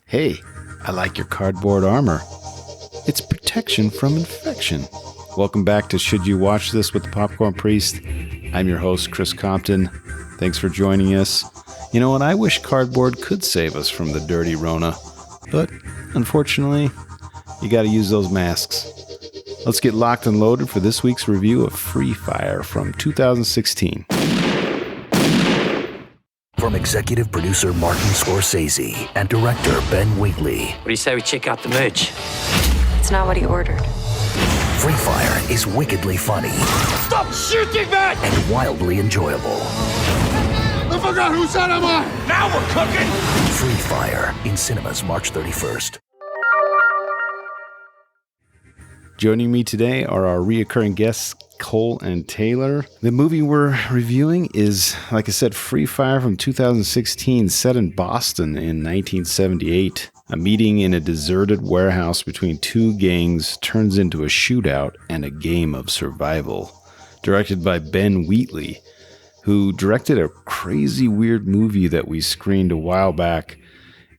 Hey, I like your cardboard armor. It's protection from infection. Welcome back to Should You Watch This with the Popcorn Priest. I'm your host, Chris Compton. Thanks for joining us. You know what? I wish cardboard could save us from the dirty Rona, but unfortunately, you gotta use those masks. Let's get locked and loaded for this week's review of Free Fire from 2016. From executive producer Martin Scorsese and director Ben Wheatley. What do you say we check out the merch? It's not what he ordered. Free Fire is wickedly funny. Stop shooting, man! And wildly enjoyable. I forgot whose side I'm on! Now we're cooking! Free Fire in cinemas March 31st. Joining me today are our reoccurring guests, Cole and Taylor. The movie we're reviewing is, like I said, Free Fire from 2016, set in Boston in 1978. A meeting in a deserted warehouse between two gangs turns into a shootout and a game of survival. Directed by Ben Wheatley, who directed a crazy weird movie that we screened a while back,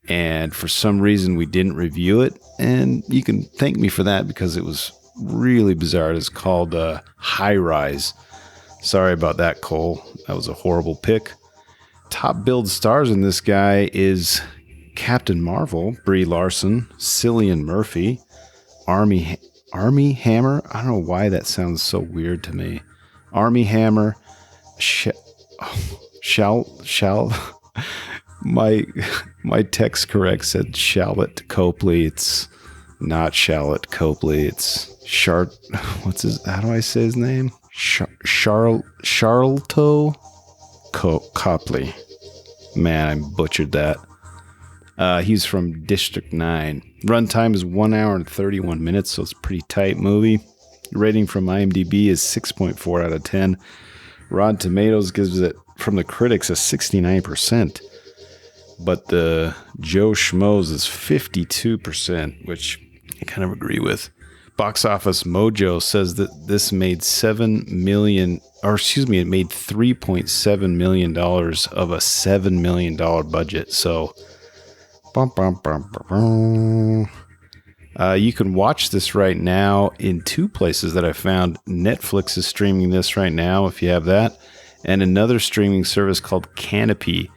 and for some reason we didn't review it, and you can thank me for that because it was really bizarre. It's called High Rise. Sorry about that, Cole. That was a horrible pick. Top billed stars in this guy is Captain Marvel, Brie Larson, Cillian Murphy, Army Hammer. I don't know why that sounds so weird to me. Army Hammer, my text correct said Charlotte Copley. It's not Charlotte Copley. It's how do I say his name? Charlto Copley. Man, I butchered that. He's from District 9. Runtime is 1 hour and 31 minutes, so it's a pretty tight movie. Rating from IMDb is 6.4 out of 10. Rotten Tomatoes gives it, from the critics, a 69%. But the Joe Schmoes is 52%, which I kind of agree with. Box Office Mojo says that this made it made $3.7 million of a $7 million budget. So, you can watch this right now in two places that I found. Netflix is streaming this right now, if you have that, and another streaming service called Canopy,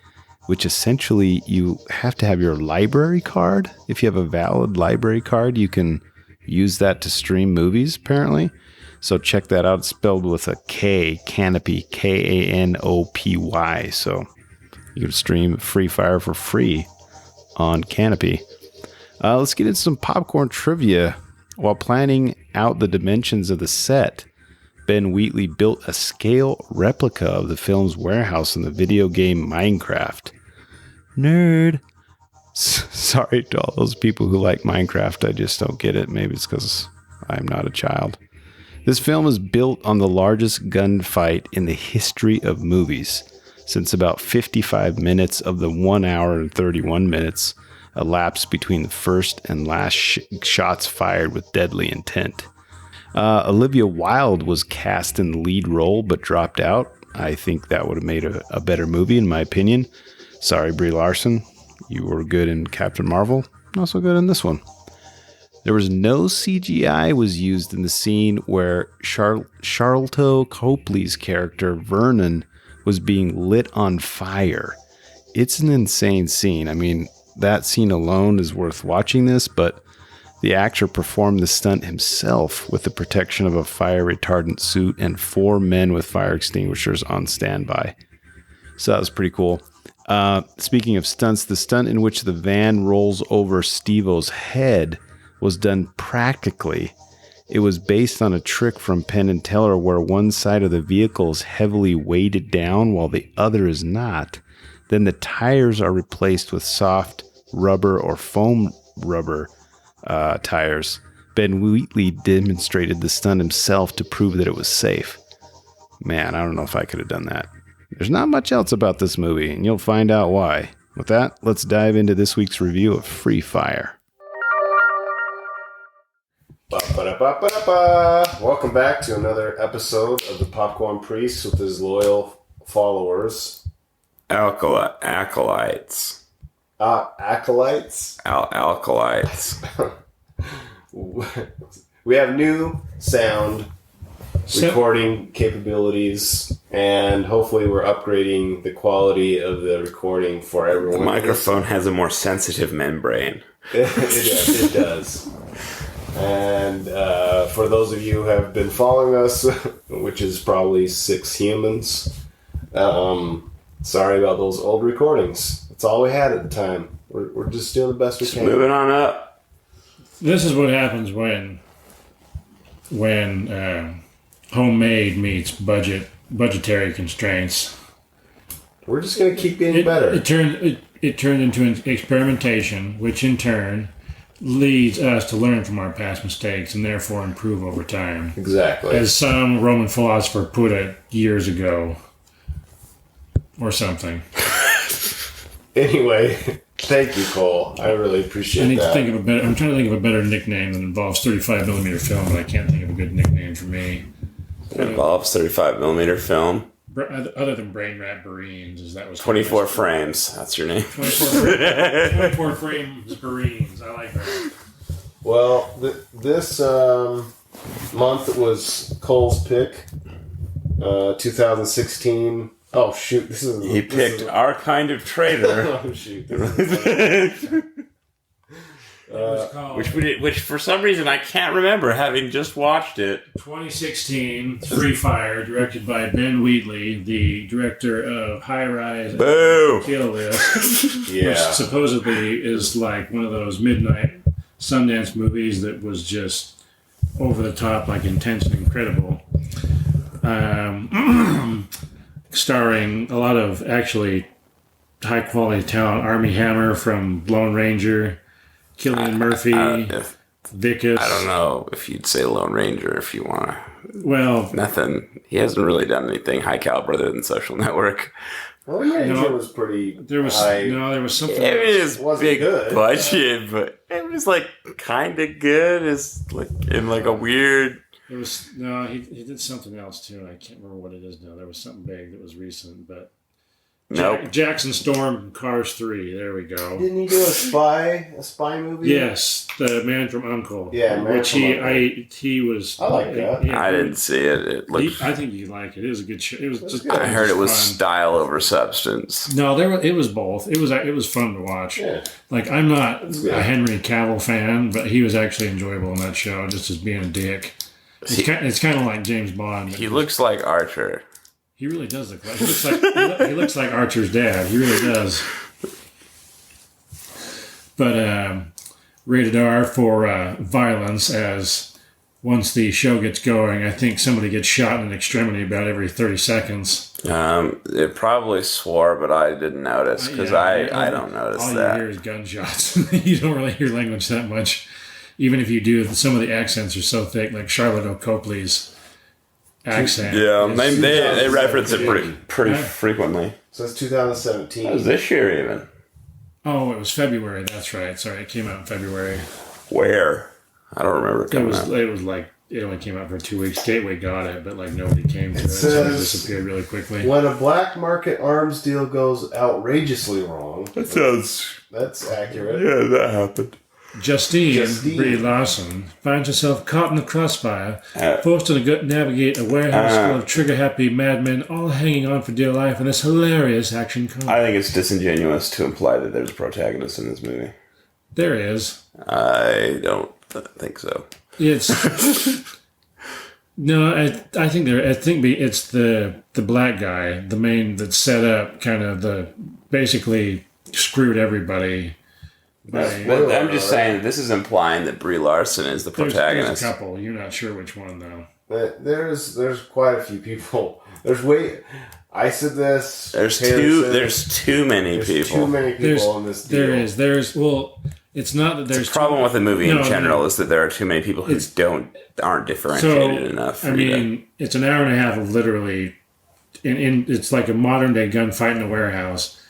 which essentially you have to have your library card. If you have a valid library card, you can use that to stream movies, apparently. So check that out. It's spelled with a K, Canopy, Kanopy. So you can stream Free Fire for free on Canopy. Let's get into some popcorn trivia. While planning out the dimensions of the set, Ben Wheatley built a scale replica of the film's warehouse in the video game Minecraft. Nerd. Sorry to all those people who like Minecraft. I just don't get it. Maybe it's because I'm not a child. This film is built on the largest gunfight in the history of movies, since about 55 minutes of the 1 hour and 31 minutes elapsed between the first and last shots fired with deadly intent. Olivia Wilde was cast in the lead role but dropped out. I think that would have made a better movie, in my opinion. Sorry, Brie Larson. You were good in Captain Marvel, not so good in this one. There was no CGI was used in the scene where Charlto Copley's character, Vernon, was being lit on fire. It's an insane scene. I mean, that scene alone is worth watching this, but the actor performed the stunt himself with the protection of a fire retardant suit and 4 men with fire extinguishers on standby. So that was pretty cool. Speaking of stunts, the stunt in which the van rolls over Steve-O's head was done practically. It was based on a trick from Penn and Teller where one side of the vehicle is heavily weighted down while the other is not. Then the tires are replaced with soft rubber or foam rubber tires. Ben Wheatley demonstrated the stunt himself to prove that it was safe. Man, I don't know if I could have done that. There's not much else about this movie, and you'll find out why. With that, let's dive into this week's review of Free Fire. Welcome back to another episode of the Popcorn Priest with his loyal followers. Acolytes. Acolytes. Acolytes. We have new sound recording capabilities, and hopefully we're upgrading the quality of the recording for everyone. The microphone has a more sensitive membrane. It does. And for those of you who have been following us, which is probably 6 humans, sorry about those old recordings. That's all we had at the time. We're just doing the best we can. Moving on up. This is what happens when homemade meets budgetary constraints. We're just going to keep getting better. It turned into an experimentation, which in turn leads us to learn from our past mistakes and therefore improve over time. Exactly. As some Roman philosopher put it years ago, or something. Anyway, thank you, Cole. I really appreciate that. I'm trying to think of a better nickname that involves 35mm film, but I can't think of a good nickname for me. It involves 35mm film. Other than Brain Rat Marines, that was 24 frames. That's your name. 24 frames Marines. I like that. Well, this month was Cole's pick. 2016. Oh shoot! He picked Our Kind of Traitor. Oh shoot! Which for some reason I can't remember, having just watched it. 2016 Free Fire, directed by Ben Wheatley, the director of High Rise Boo! and Kill List, Yeah. which supposedly is like one of those midnight Sundance movies that was just over the top, like intense and incredible. Starring a lot of actually high quality talent. Armie Hammer from Lone Ranger, Cillian Murphy, Vickus. I don't know if you'd say Lone Ranger if you want to. Well, Nothing. He hasn't really done anything high caliber other than Social Network. Well, Ranger was pretty. there was high. there was something. It was wasn't big good. budget, but it was like kind of good. It's like in like a weird. He did something else too. I can't remember what it is now. There was something big that was recent, but Nope. Jackson Storm, Cars 3. There we go. Didn't he do a spy movie? Yes, the Man from Uncle. Yeah, Man which from he Uncle. he was. I like that. Yeah, I didn't see it. It looked. I think you like it. It was a good show. It was just. good. I heard it was fun. style over substance. No, it was both. It was fun to watch. Yeah. Like I'm not good. a Henry Cavill fan, but he was actually enjoyable in that show, just as being a dick. It's kind of like James Bond. He looks like Archer. He really does look like he looks like Archer's dad. He really does. But rated R for violence, as once the show gets going, I think somebody gets shot in an extremity about every 30 seconds. It probably swore, but I didn't notice because I don't notice all that. You hear is gunshots. You don't really hear language that much. Even if you do, some of the accents are so thick, like Charlotte O'Copley's accent. Yeah, is- they reference it pretty Yeah. frequently. So it's 2017. That was this year even. Oh, it was February. That's right. Sorry, it came out in February. Where? I don't remember it coming out. It was like it only came out for 2 weeks. Gateway got it, but like nobody came to it. So it says- disappeared really quickly. When a black market arms deal goes outrageously wrong, That sounds. that's accurate. Yeah, that happened. Justine Brie Larson finds herself caught in the crossfire, forced to navigate a warehouse full of trigger-happy madmen, all hanging on for dear life in this hilarious action comedy. I think it's disingenuous to imply that there's a protagonist in this movie. There is. I don't think so. It's no. I think it's the black guy, the main that set up kind of the basically screwed everybody. But I'm just saying that this is implying that Brie Larson is the There's protagonist. a couple. You're not sure which one though. But there's quite a few people. I said this. There's Taylor too. said There's this. too many There's people. too many people in this deal. There's well, it's not that there's The problem with the movie No, in general no. is that there are too many people who aren't differentiated enough. I mean, it's an hour and a half of literally, it's like a modern day gunfight in a warehouse.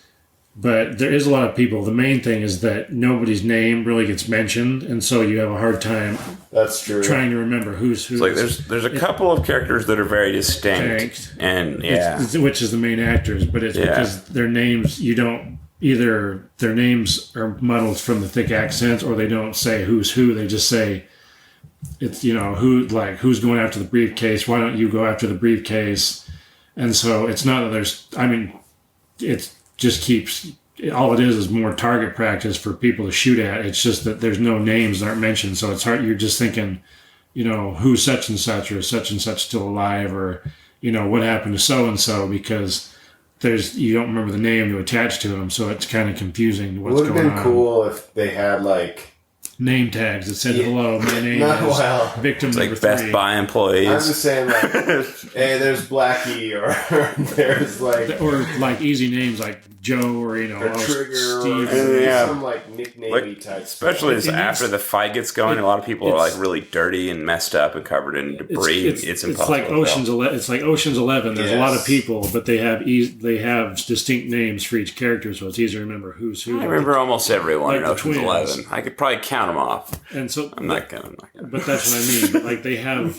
But there is a lot of people. The main thing is that nobody's name really gets mentioned, and so you have a hard time. That's true. Trying to remember who's who. It's like there's a couple of characters that are very distinct, and which is the main actors, but it's because their names you don't either their names are muddled from the thick accents, or they don't say who's who. They just say it's who's going after the briefcase. Why don't you go after the briefcase? And so it's not that there's. I mean, it's just keeps all it is more target practice for people to shoot at. It's just that there's no names that aren't mentioned, so it's hard. You're just thinking, who's such and such, or such and such still alive, or what happened to so and so, because you don't remember the name to attach to them, so it's kind of confusing what's going on. It would have been cool if they had like name tags that said hello, my name is victim number 3. Best Buy employees. I'm just saying, like, hey, there's Blackie, or there's like, or like easy names like Joe, or Trigger, Steve, or some like nicknamey type. Especially as after the fight gets going, a lot of people are like really dirty and messed up and covered in debris. It's impossible. It's like Ocean's 11. It's like Ocean's 11. There's a lot of people, but they have distinct names for each character, so it's easier to remember who's who. I remember almost everyone in Ocean's twins. 11. I could probably count them off. And so I'm not gonna. But that's what I mean. Like they have,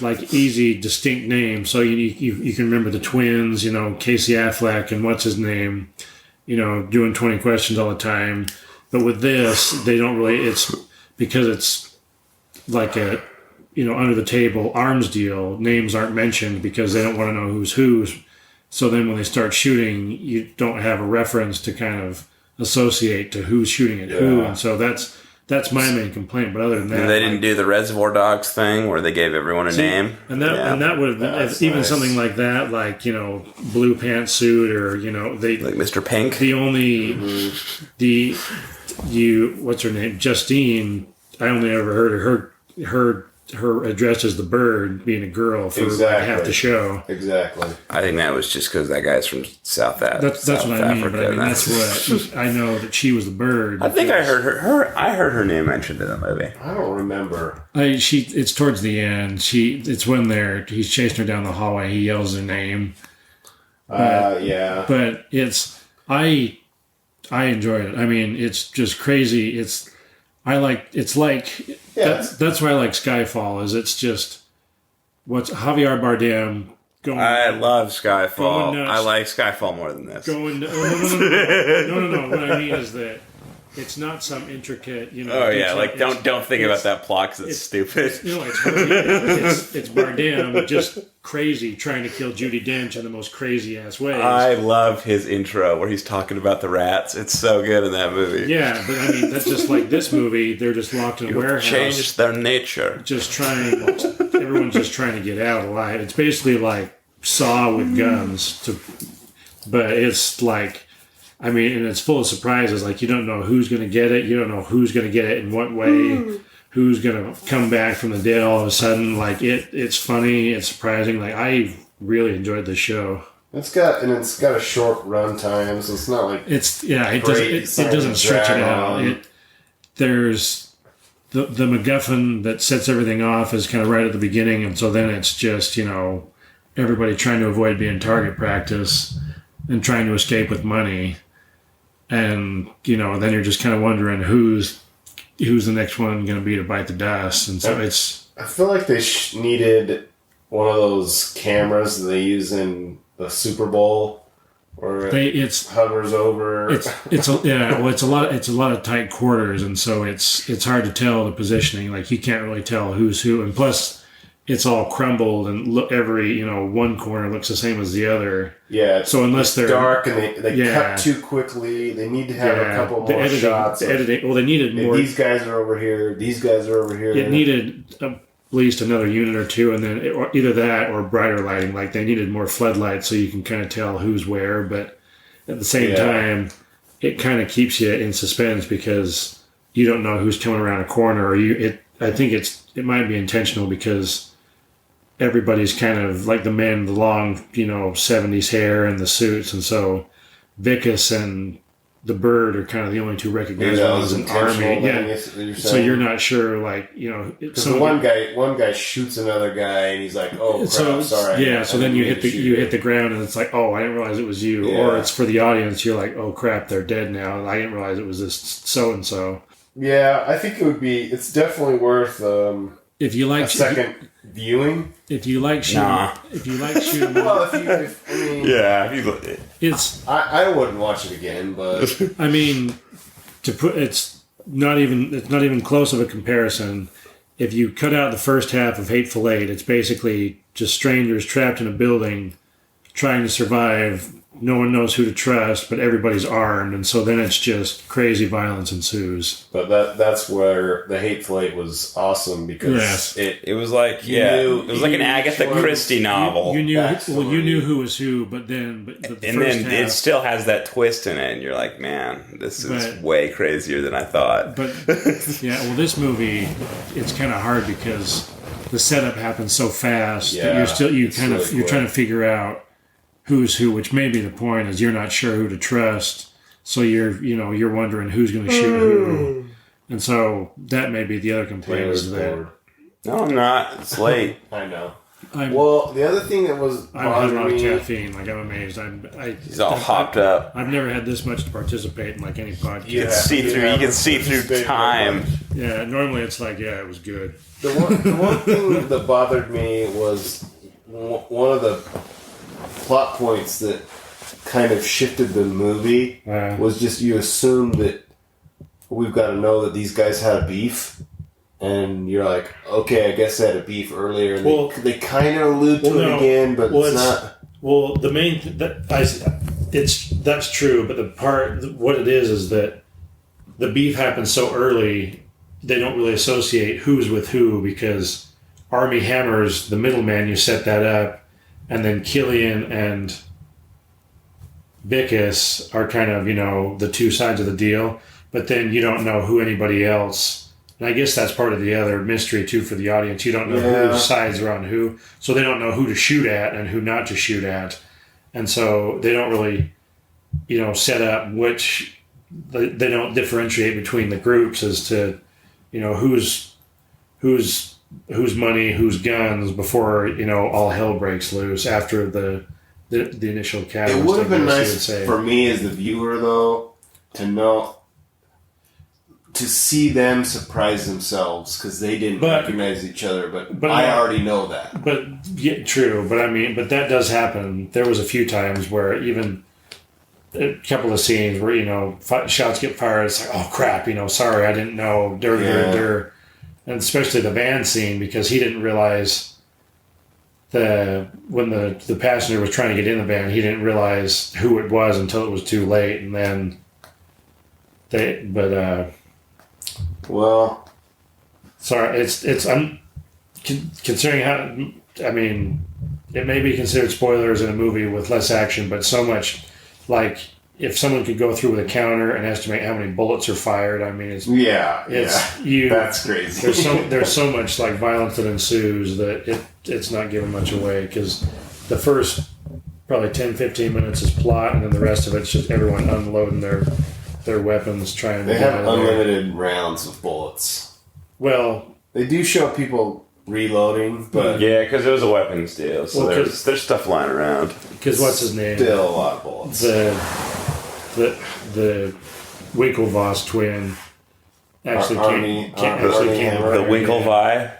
like easy, distinct names, so you can remember the twins. Casey Affleck and what's his name. Doing 20 questions all the time. But with this, they don't really. It's because it's like a under the table arms deal. Names aren't mentioned because they don't want to know who's whose. So then when they start shooting, you don't have a reference to kind of associate to who's shooting at who, and so that's my main complaint. But other than that, and they didn't do the Reservoir Dogs thing where they gave everyone a name, and that would have been even nice. Something like that, like blue pantsuit, or they like Mr. Pink. The only what's her name, Justine. I only ever heard her addressed as the Bird, being a girl for like half the show. Exactly. I think that was just because that guy's from South Africa. That's what I mean. But I mean, that's what I know, that she was the Bird. I think I heard her name mentioned in the movie. I don't remember. It's towards the end. It's when he's chasing her down the hallway. He yells her name. But I enjoyed it. I mean, it's just crazy. That's why I like Skyfall. It's just what's Javier Bardem going. I love Skyfall. I like Skyfall more than this. No. What I mean is that it's not some intricate, Oh yeah, like don't think about that plot because it's stupid. It's Bardem just crazy trying to kill Judi Dench in the most crazy ass ways. I love his intro where he's talking about the rats. It's so good in that movie. Yeah, but I mean that's just like this movie. They're just locked in a warehouse. Changed their nature. Everyone's just trying to get out alive. It's basically like Saw with guns, but it's like. I mean, and it's full of surprises. Like, you don't know who's going to get it. You don't know who's going to get it in what way. Who's going to come back from the dead all of a sudden. Like, it's funny. It's surprising. Like, I really enjoyed the show. It's got a short run time, so it's not like it doesn't stretch it out. There's the MacGuffin that sets everything off is kind of right at the beginning, and so then it's just everybody trying to avoid being target practice and trying to escape with money. And, then you're just kind of wondering who's the next one going to be to bite the dust. And so I feel like they needed one of those cameras that they use in the Super Bowl where it hovers over. It's a lot of tight quarters. And so it's hard to tell the positioning. Like, you can't really tell who's who. And plus, it's all crumbled, and every one corner looks the same as the other. Yeah. So unless they're dark and they cut too quickly, they need to have a couple more shots. The editing. Well, they needed more. These guys are over here. These guys are over here. It needed at least another unit or two, and then either that or brighter lighting. Like, they needed more floodlights so you can kind of tell who's where. But at the same time, it kind of keeps you in suspense because you don't know who's coming around a corner. I think it might be intentional because everybody's kind of like the long 70s hair and the suits, and so Vickus and the bird are kind of the only two recognizable as an army. Yeah. So you're not sure, like, you know, so one guy shoots another guy, and he's like, "Oh, crap, so sorry." Yeah. So then you hit the ground, and it's like, "Oh, I didn't realize it was you." Yeah. Or it's for the audience. You're like, "Oh crap, they're dead now. And I didn't realize it was this so and so." Yeah, I think it would be. It's definitely worth if you like a second viewing. If you like shooting, Well, I wouldn't watch it again, but I mean, it's not even close of a comparison. If you cut out the first half of Hateful Eight, it's basically just strangers trapped in a building trying to survive. No one knows who to trust, but everybody's armed, and so then it's just crazy violence ensues. But that's where the Hateful Eight was awesome, because it was like it was like an Agatha Christie novel. You knew who was who, but then it still has that twist in it, and you're like, man, this is way crazier than I thought. But this movie, it's kind of hard because the setup happens so fast that you're trying to figure out who's who, which may be the point, is you're not sure who to trust, so you're wondering who's going to shoot who, and so that may be the other complaint is that. No, I'm not. It's late. I know. Well, the other thing that was I've had a lot of caffeine. Like, I'm amazed. He's all hopped up. I've never had this much to participate in like any podcast. You can see through time. Yeah, normally it's like, it was good. The one thing that bothered me was one of the plot points that kind of shifted the movie was just you assume that we've got to know that these guys had a beef, and you're like, okay, I guess they had a beef earlier, and they kind of allude to it again, but it's not. Well, the main that's true, but the part what it is that the beef happens so early they don't really associate who's with who, because Armie Hammer's the middleman. You set that up. And then Killian and Bickus are kind of, the two sides of the deal. But then you don't know who anybody else. And I guess that's part of the other mystery, too, for the audience. You don't know whose sides are on who. So they don't know who to shoot at and who not to shoot at. And so they don't really, set up which... They don't differentiate between the groups as to, who's money, whose guns, before all hell breaks loose after the initial catalyst. It would have been nice for me as the viewer, though, to see them surprise themselves, because they didn't recognize each other. But I already know that. But true. But that does happen. There was a few times where even a couple of scenes where shots get fired. It's like, oh crap, sorry, I didn't know. And especially the van scene, because he didn't realize when the passenger was trying to get in the van, he didn't realize who it was until it was too late. And then sorry, I'm considering how, I mean, it may be considered spoilers in a movie with less action, but so much, like, if someone could go through with a counter and estimate how many bullets are fired, I mean, that's crazy. There's so much like violence that ensues that it's not giving much away, because the first probably 10-15 minutes is plot, and then the rest of it's just everyone unloading their weapons, trying. They have unlimited rounds of bullets. Well, they do show people reloading, but because it was a weapons deal, so there's stuff lying around. Because what's his name? Still a lot of bullets. The Winklevoss twin actually came. The Winklevi.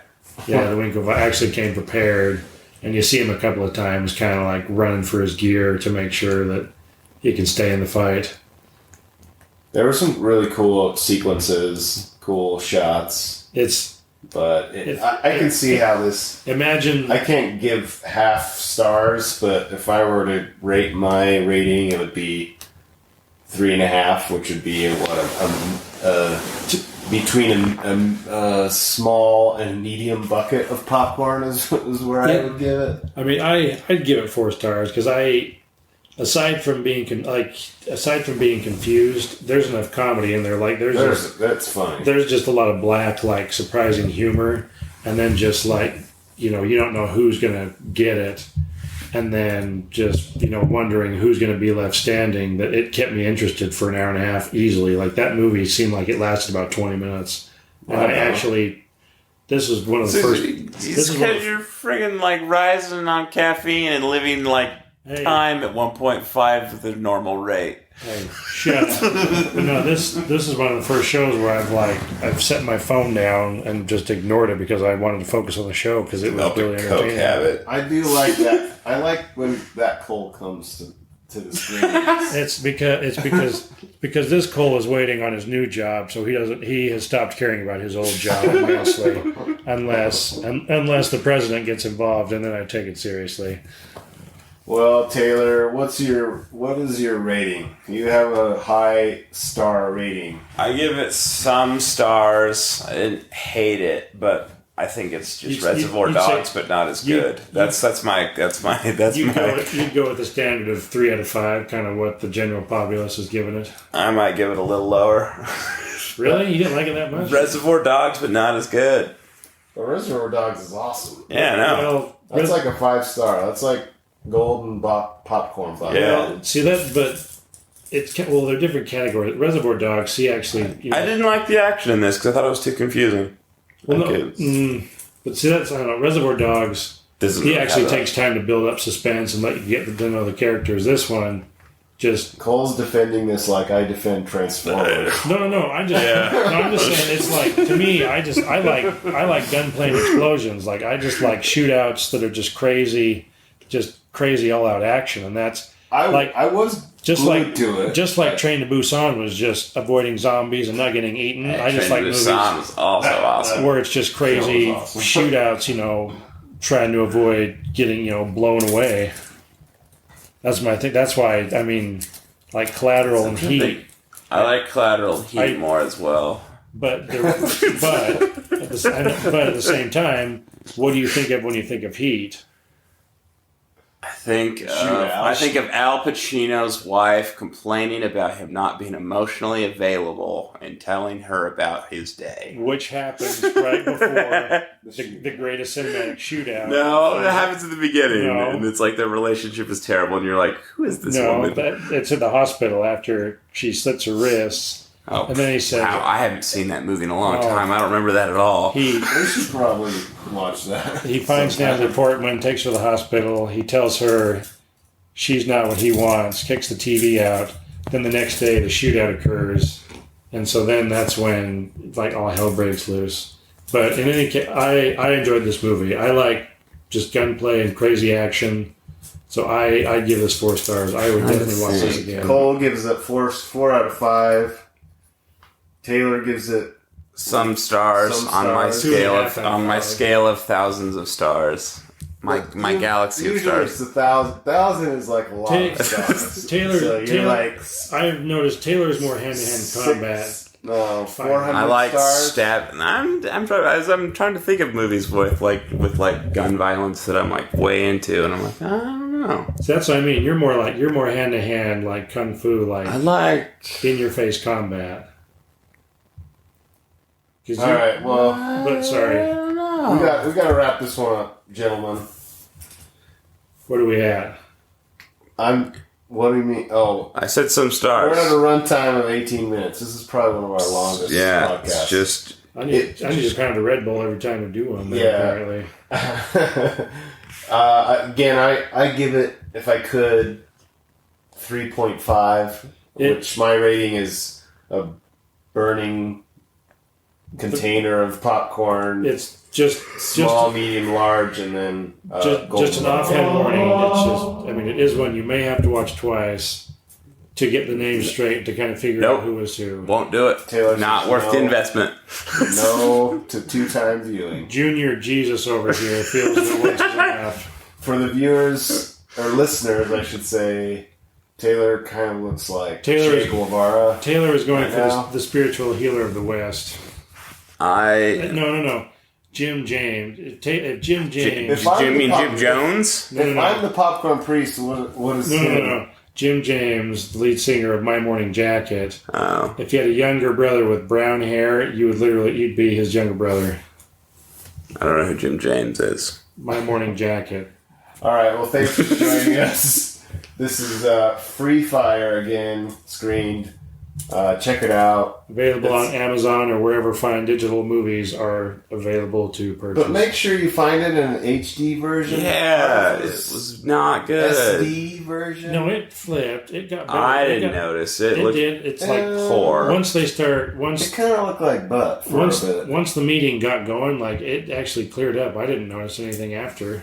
Yeah, the Winklevi actually came prepared, and you see him a couple of times, kind of like running for his gear to make sure that he can stay in the fight. There were some really cool sequences, cool shots. I can see how this... Imagine... I can't give half stars, but if I were to rate my rating, it would be 3.5, which would be between a small and medium bucket of popcorn is where I would give it. I mean, I'd give it 4 stars, because aside from being confused, there's enough comedy in there. Like that's funny. There's just a lot of black, like, surprising humor, and then just like you don't know who's gonna get it, and then just, wondering who's going to be left standing, that it kept me interested for an hour and a half easily. Like, that movie seemed like it lasted about 20 minutes. And I actually, this was one of the first... It's because you're friggin' like rising on caffeine and living like time at 1.5 of the normal rate. Hey, shut up. But no, this is one of the first shows where I've set my phone down and just ignored it because I wanted to focus on the show because it was really entertaining. Habit. I do like that. I like when that Cole comes to the screen. It's because this Cole is waiting on his new job, so he has stopped caring about his old job immensely, unless the president gets involved, and then I take it seriously. Well, Taylor, what is your rating? You have a high star rating. I give it some stars. I didn't hate it, but I think it's just Reservoir Dogs, but not as good. That's my. You'd go with the standard of 3 out of 5, kind of what the general populace has given it. I might give it a little lower. Really? You didn't like it that much? Reservoir Dogs, but not as good. Well, Reservoir Dogs is awesome. Yeah, no. That's like a 5-star. That's like golden popcorn bucket. Yeah. See that, but they're different categories. Reservoir Dogs, he actually... I didn't like the action in this because I thought it was too confusing. Well, but see, that's, I don't know, Reservoir Dogs, he actually takes time to build up suspense and let you get to know the characters. This one, just... Cole's defending this like I defend Transformers. No, I'm just saying, it's like, to me, I like gunplay and explosions. Like, I just like shootouts that are just crazy all-out action, and that's... I was just like to it. Just like Train to Busan was just avoiding zombies and not getting eaten. I just like movies was also awesome. Where it's just crazy shootouts, trying to avoid getting, blown away. That's my thing. That's why, like Collateral and Heat. I like Collateral and Heat more as well. But at the same time, what do you think of when you think of Heat? I think of Al Pacino's wife complaining about him not being emotionally available and telling her about his day. Which happens right before the greatest cinematic shootout. No, that happens at the beginning. No. And it's like their relationship is terrible and you're like, who is this woman? It's at the hospital after she slits her wrists. Oh, and then he said, wow, I haven't seen that movie in a long time. I don't remember that at all. We should probably watch that. He finds Natalie Portman, takes her to the hospital. He tells her she's not what he wants, kicks the TV out. Then the next day, the shootout occurs. And so then that's when, like, all hell breaks loose. But in any case, I enjoyed this movie. I like just gunplay and crazy action. So I give this 4 stars. I would definitely watch this again. Cole gives it 4 out of 5. Taylor gives it some stars on my scale of thousands of stars. My galaxy of stars. It's 1,000 is like a lot of stars. Taylor, I've noticed Taylor's more hand-to-hand combat. No, 400 I like stars. stab. I'm trying to think of movies with gun violence that I'm like way into, and I'm like, I don't know. So that's what I mean. You're more hand-to-hand, like kung fu, like I like in-your-face combat. All right, well, but sorry, we got to wrap this one up, gentlemen. What are we at? What do you mean? Oh, I said some stars. We're at a runtime of 18 minutes. This is probably one of our longest podcasts. It's just I need to pound a Red Bull every time we do one. Apparently. Again, I give it, if I could, 3.5, which my rating is a burning container of popcorn. It's just small, medium, large, and then just an offhand warning. It's it is one you may have to watch twice to get the names straight to kind of figure out who was who. Won't do it. Taylor's not worth the investment. No to 2-time viewing. Junior Jesus over here feels that once is enough. For the viewers or listeners, I should say, Taylor kind of looks like Che Guevara. Taylor is going for the spiritual healer of the West. No. Jim James. Jim James. Jim Jones? If I'm the popcorn priest, what is No. Jim James, the lead singer of My Morning Jacket. Oh. If you had a younger brother with brown hair, you'd be his younger brother. I don't know who Jim James is. My Morning Jacket. All right. Well, thanks for joining us. This is Free Fire again, screened. Check it out. Available on Amazon or wherever fine digital movies are available to purchase. But make sure you find it in an HD version. Yeah, it was not good. SD version. No, it flipped. It got better. I didn't notice it. It did. It's like poor. Once It kind of looked like butt for a bit. Once the meeting got going, like it actually cleared up. I didn't notice anything after.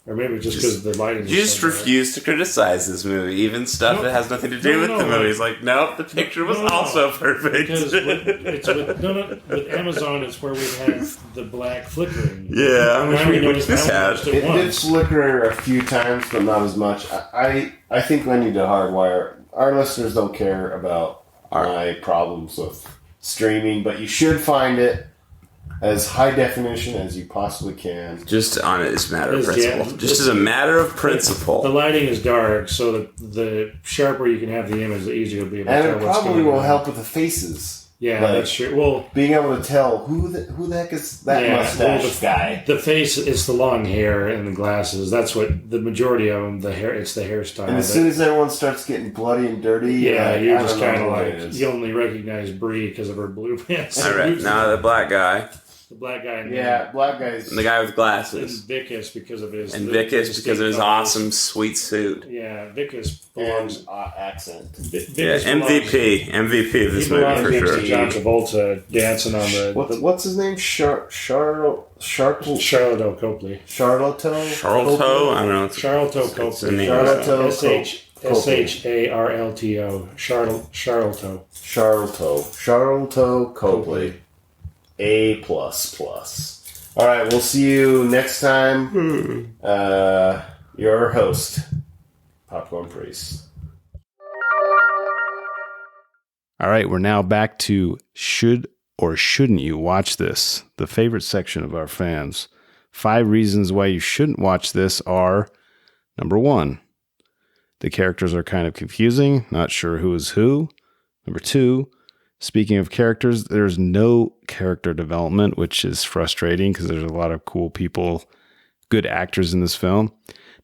Or maybe just because the lighting. You just refuse to criticize this movie, even stuff that has nothing to do with the movie. It's like, nope, the picture was also perfect. Because with Amazon, it's where we have the black flickering. Yeah, I'm sure this has. It did flicker a few times, but not as much. I think I need to hardwire. Our listeners don't care about my problems with streaming, but you should find it as high definition as you possibly can. Just on it as a matter of principle. Just as a matter of principle. The lighting is dark, so the sharper you can have the image, the easier it'll be able to And tell it what's probably going will on. help with the faces. Yeah, that's true. Well, being able to tell who the heck is that mustache guy. The face, it's the long hair and the glasses. That's what the majority of them. The hair, it's the hairstyle. And as soon as everyone starts getting bloody and dirty, you're just kind of like you only recognize Brie because of her blue pants. No, the black guy. The black guy. Black guys. And the guy with glasses. And Vicus because of his. And Vicus because of his awesome sweet suit. Yeah, Vicus belongs. And accent. MVP of this movie for sure. John Travolta dancing on the. What's his name? Charlotte Copley. Charlotte? I don't know. Charlotte Copley. Sharlto. Charlotte Copley. A++. All right, we'll see you next time. Your host, Popcorn Priest. All right, we're now back to should or shouldn't you watch this? The favorite section of our fans. 5 reasons why you shouldn't watch this are, number 1, the characters are kind of confusing, not sure who is who. Number 2, speaking of characters, there's no character development, which is frustrating because there's a lot of cool people, good actors in this film.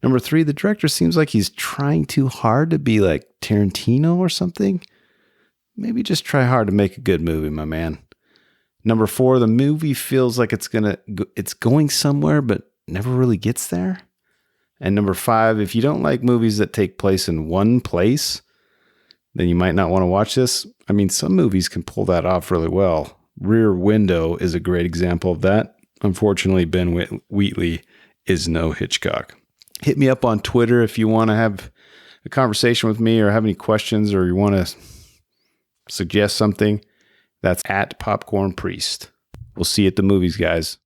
Number 3, the director seems like he's trying too hard to be like Tarantino or something. Maybe just try hard to make a good movie, my man. Number 4, the movie feels like it's going somewhere, but never really gets there. And number 5, if you don't like movies that take place in one place, then you might not want to watch this. I mean, some movies can pull that off really well. Rear Window is a great example of that. Unfortunately, Ben Wheatley is no Hitchcock. Hit me up on Twitter if you want to have a conversation with me or have any questions or you want to suggest something. That's at Popcorn Priest. We'll see you at the movies, guys.